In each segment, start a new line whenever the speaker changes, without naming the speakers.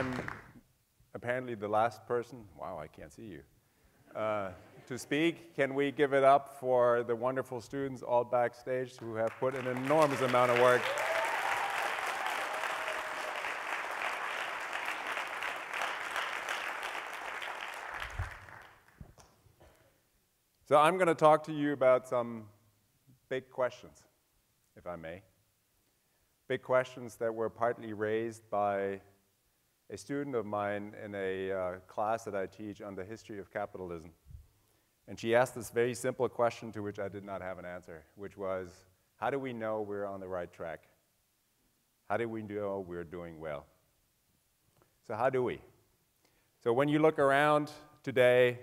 I'm apparently the last person, wow, I can't see you, to speak. Can we give it up for the wonderful students all backstage who have put an enormous amount of work. So I'm going to talk to you about some big questions, if I may. Big questions that were partly raised by a student of mine in a class that I teach on the history of capitalism. And she asked this very simple question to which I did not have an answer, which was, how do we know we're on the right track? How do we know we're doing well? So how do we? So when you look around today,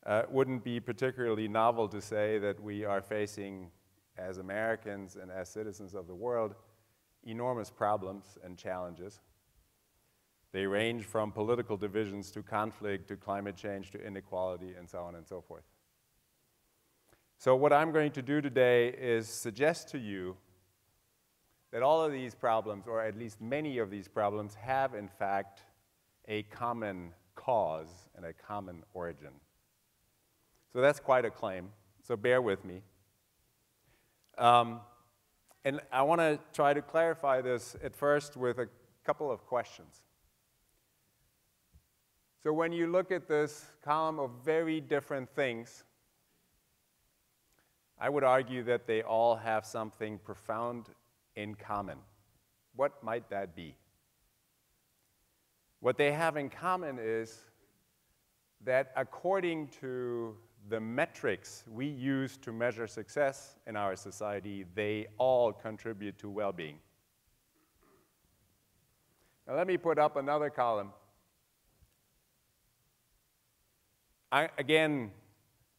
it wouldn't be particularly novel to say that we are facing, as Americans and as citizens of the world, enormous problems and challenges. They range from political divisions to conflict to climate change to inequality and so on and so forth. So what I'm going to do today is suggest to you that all of these problems, or at least many of these problems, have in fact a common cause and a common origin. So that's quite a claim, so bear with me. And I want to try to clarify this at first with a couple of questions. So when you look at this column of very different things, I would argue that they all have something profound in common. What might that be? What they have in common is that according to the metrics we use to measure success in our society, they all contribute to well-being. Now let me put up another column. Again,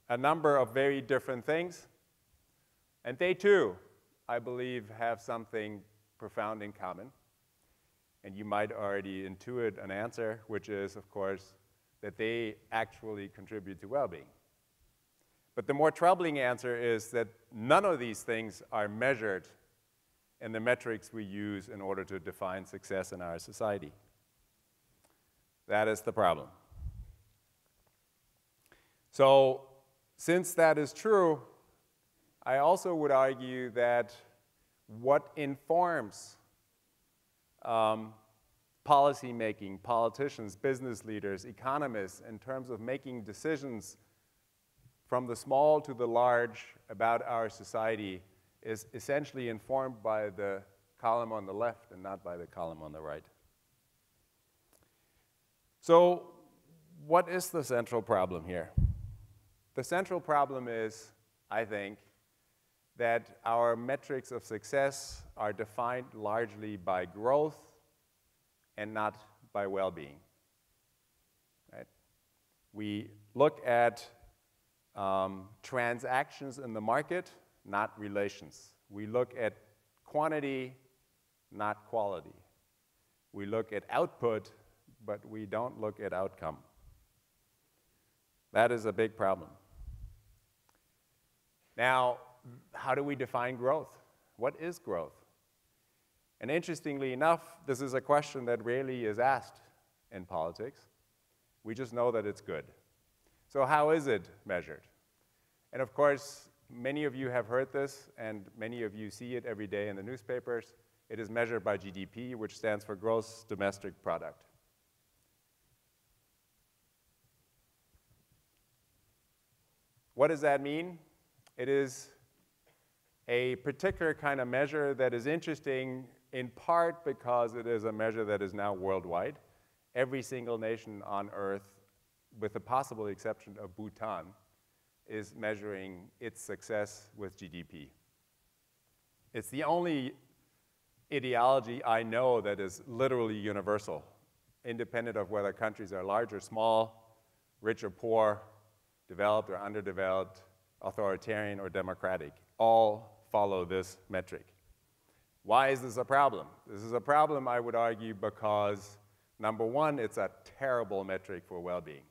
a number of very different things, and they too, I believe, have something profound in common. And you might already intuit an answer, which is, of course, that they actually contribute to well-being. But the more troubling answer is that none of these things are measured in the metrics we use in order to define success in our society. That is the problem. So, since that is true, I also would argue that what informs policymaking, politicians, business leaders, economists, in terms of making decisions from the small to the large about our society is essentially informed by the column on the left and not by the column on the right. So what is the central problem here? The central problem is, I think, that our metrics of success are defined largely by growth and not by well-being. Right? We look at transactions in the market, not relations. We look at quantity, not quality. We look at output, but we don't look at outcome. That is a big problem. Now, how do we define growth? What is growth? And interestingly enough, this is a question that rarely is asked in politics. We just know that it's good. So how is it measured? And of course, many of you have heard this, and many of you see it every day in the newspapers. It is measured by GDP, which stands for Gross Domestic Product. What does that mean? It is a particular kind of measure that is interesting in part because it is a measure that is now worldwide. Every single nation on Earth, with the possible exception of Bhutan, is measuring its success with GDP. It's the only ideology I know that is literally universal, independent of whether countries are large or small, rich or poor, developed or underdeveloped, authoritarian or democratic. All follow this metric. Why is this a problem? This is a problem, I would argue, because number one, it's a terrible metric for well-being.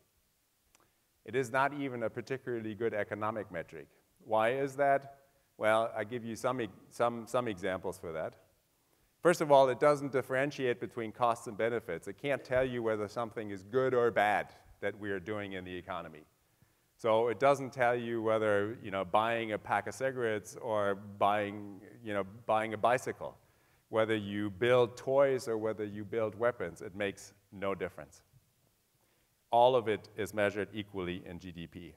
It is not even a particularly good economic metric. Why is that? Well, I give you some examples for that. First of all, it doesn't differentiate between costs and benefits. It can't tell you whether something is good or bad that we are doing in the economy. So it doesn't tell you whether, buying a pack of cigarettes or buying a bicycle, whether you build toys or whether you build weapons. It makes no difference. All of it is measured equally in GDP.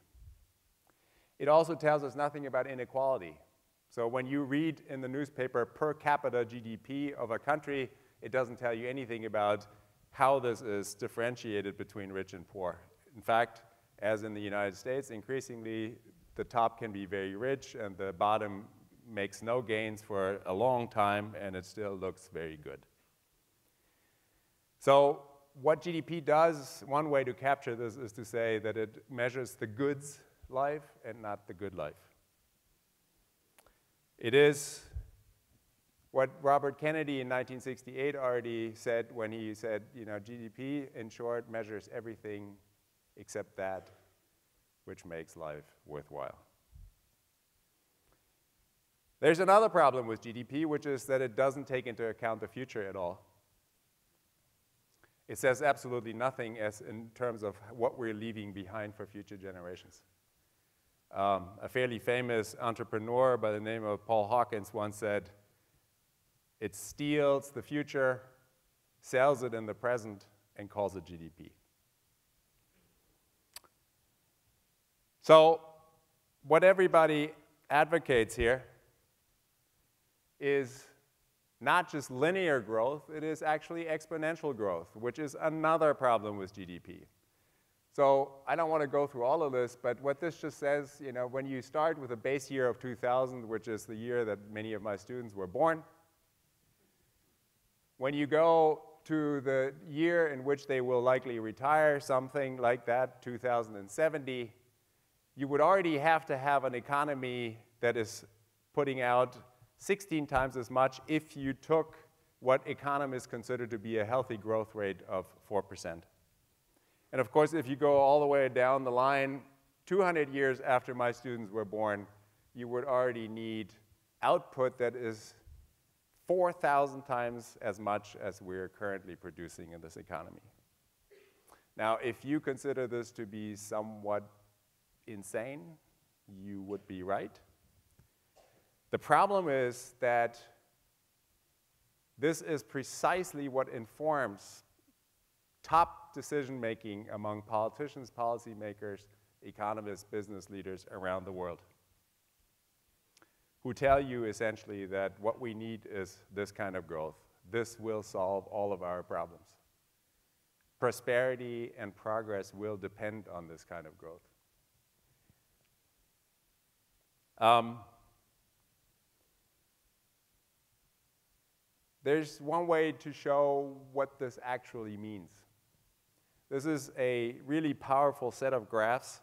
It also tells us nothing about inequality. So when you read in the newspaper per capita GDP of a country, it doesn't tell you anything about how this is differentiated between rich and poor. In fact, as in the United States, increasingly the top can be very rich and the bottom makes no gains for a long time, and it still looks very good. So what GDP does, one way to capture this is to say that it measures the goods life and not the good life. It is what Robert Kennedy in 1968 already said when he said, GDP, in short, measures everything except that which makes life worthwhile. There's another problem with GDP, which is that it doesn't take into account the future at all. It says absolutely nothing in terms of what we're leaving behind for future generations. A fairly famous entrepreneur by the name of Paul Hawkins once said, it steals the future, sells it in the present, and calls it GDP. So what everybody advocates here is not just linear growth, it is actually exponential growth, which is another problem with GDP. So I don't want to go through all of this, but what this just says, when you start with a base year of 2000, which is the year that many of my students were born, when you go to the year in which they will likely retire, something like that, 2070, you would already have to have an economy that is putting out 16 times as much if you took what economists consider to be a healthy growth rate of 4%. And of course, if you go all the way down the line, 200 years after my students were born, you would already need output that is 4,000 times as much as we're currently producing in this economy. Now, if you consider this to be somewhat insane, you would be right. The problem is that this is precisely what informs top decision-making among politicians, policymakers, economists, business leaders around the world, who tell you essentially that what we need is this kind of growth. This will solve all of our problems. Prosperity and progress will depend on this kind of growth. There's one way to show what this actually means. This is a really powerful set of graphs.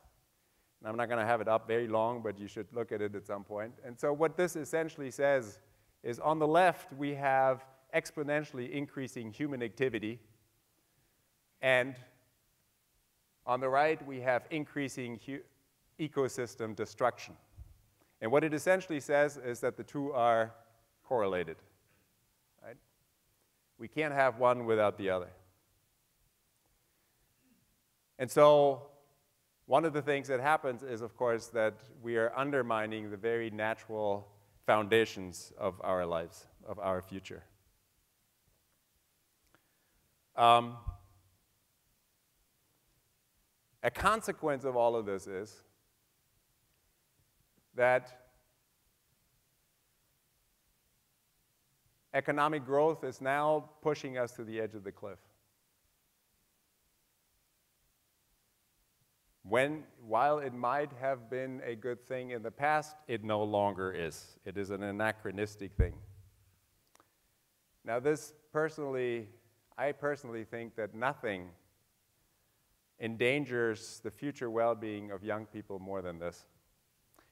And I'm not going to have it up very long, but you should look at it at some point. And so what this essentially says is on the left, we have exponentially increasing human activity. And on the right, we have increasing ecosystem destruction. And what it essentially says is that the two are correlated. Right? We can't have one without the other. And so one of the things that happens is, of course, that we are undermining the very natural foundations of our lives, of our future. A consequence of all of this is that economic growth is now pushing us to the edge of the cliff. While it might have been a good thing in the past, it no longer is. It is an anachronistic thing. Now I personally think that nothing endangers the future well-being of young people more than this.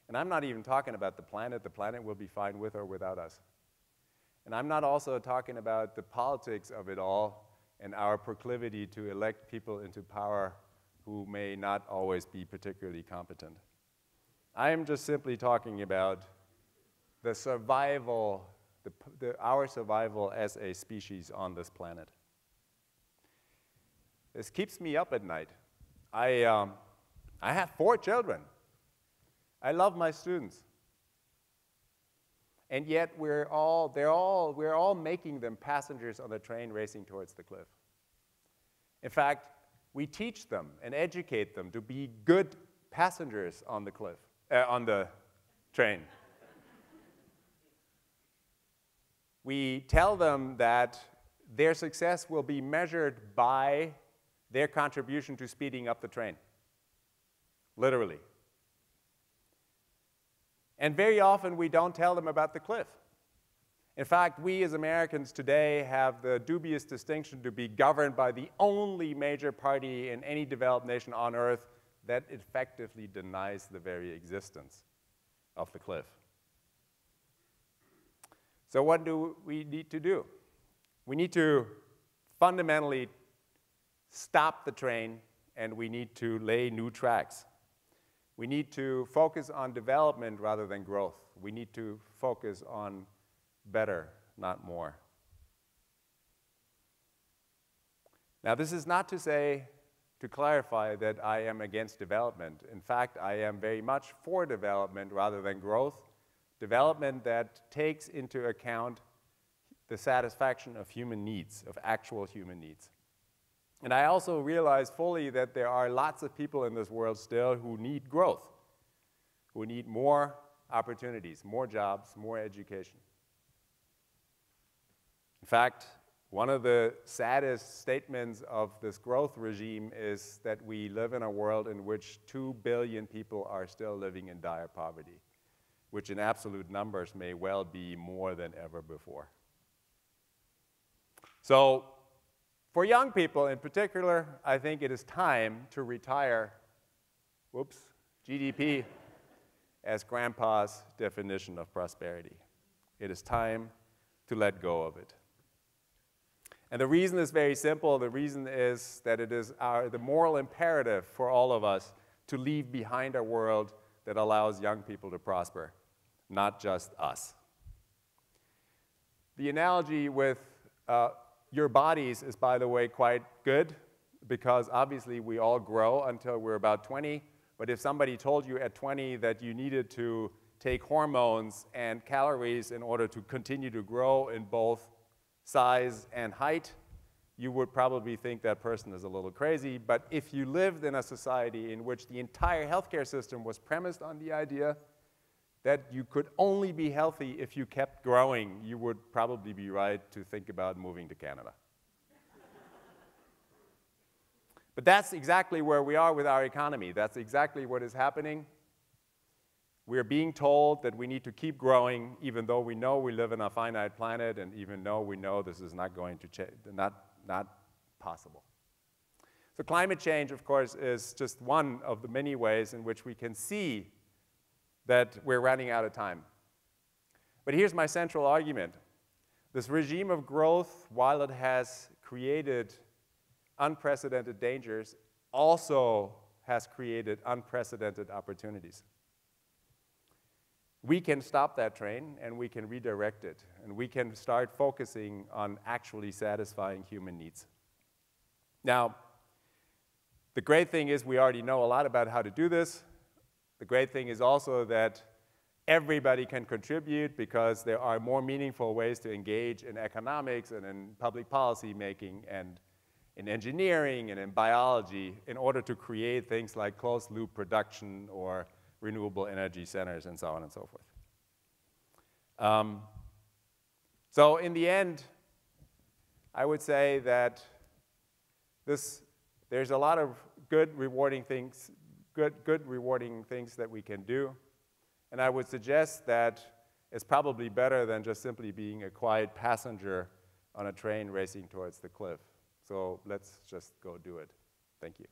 And I'm not even talking about the planet. The planet will be fine with or without us. And I'm not also talking about the politics of it all and our proclivity to elect people into power who may not always be particularly competent. I am just simply talking about the survival our survival as a species on this planet. This keeps me up at night. I have 4 children. I love my students. And yet we're all making them passengers on the train racing towards the cliff. In fact, we teach them and educate them to be good passengers on the cliff, on the train. We tell them that their success will be measured by their contribution to speeding up the train, literally. And very often we don't tell them about the cliff. In fact, we as Americans today have the dubious distinction to be governed by the only major party in any developed nation on earth that effectively denies the very existence of the cliff. So what do we need to do? We need to fundamentally stop the train, and we need to lay new tracks. We need to focus on development rather than growth. We need to focus on better, not more. Now, this is not to say, to clarify, that I am against development. In fact, I am very much for development rather than growth. Development that takes into account the satisfaction of human needs, of actual human needs. And I also realize fully that there are lots of people in this world still who need growth, who need more opportunities, more jobs, more education. In fact, one of the saddest statements of this growth regime is that we live in a world in which 2 billion people are still living in dire poverty, which in absolute numbers may well be more than ever before. So, for young people in particular, I think it is time to retire, GDP as grandpa's definition of prosperity. It is time to let go of it. And the reason is very simple. The reason is that it is the moral imperative for all of us to leave behind a world that allows young people to prosper, not just us. The analogy with your bodies is, by the way, quite good, because obviously we all grow until we're about 20. But if somebody told you at 20 that you needed to take hormones and calories in order to continue to grow in both size and height, you would probably think that person is a little crazy. But if you lived in a society in which the entire healthcare system was premised on the idea that you could only be healthy if you kept growing, you would probably be right to think about moving to Canada. But that's exactly where we are with our economy. That's exactly what is happening. We're being told that we need to keep growing, even though we know we live in a finite planet, and even though we know this is not going to change, not possible. So climate change, of course, is just one of the many ways in which we can see that we're running out of time. But here's my central argument. This regime of growth, while it has created unprecedented dangers, also has created unprecedented opportunities. We can stop that train, and we can redirect it, and we can start focusing on actually satisfying human needs. Now, the great thing is we already know a lot about how to do this. The great thing is also that everybody can contribute, because there are more meaningful ways to engage in economics and in public policy making and in engineering and in biology in order to create things like closed-loop production or renewable energy centers and so on and so forth. So in the end, I would say that there's a lot of good rewarding things that we can do. And I would suggest that it's probably better than just simply being a quiet passenger on a train racing towards the cliff. So let's just go do it. Thank you.